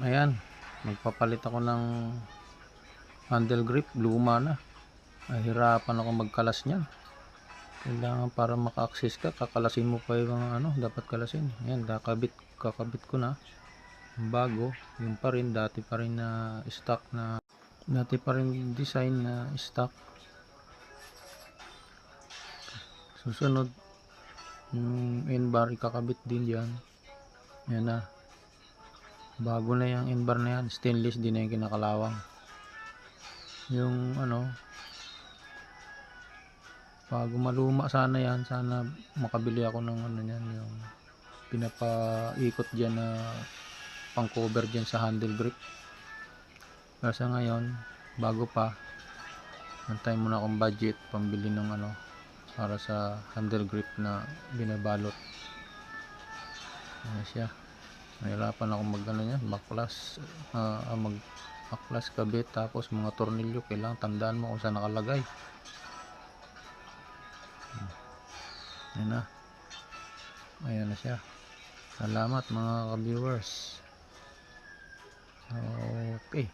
Ayan, magpapalit ako ng handle grip. Luma na, nahirapan ako magkalas niyan. Kailangan para maka-access ka, kakalasin mo pa yung ano dapat kalasin. Ayan, kakabit ko na bago. Yung pa rin, dati pa rin design na stock. Susunod yung N-bar ikakabit din dyan. Yan na, bago na yung N-bar na yan, stainless din na yung kinakalawang. Yung ano, bago maluma sana yan, sana makabili ako ng ano yan, yung pinapaikot dyan na pang cover dyan sa handle grip. Kasi ngayon bago pa, antay muna akong budget pambili ng ano para sa handle grip na binabalot. Ano siya, nahirapan ako mag ano yan, baklas kabit, tapos mga tornilyo kailangan tandaan mo kung saan nakalagay. Ayan na, ayan na siya. Salamat mga ka-viewers. Okay.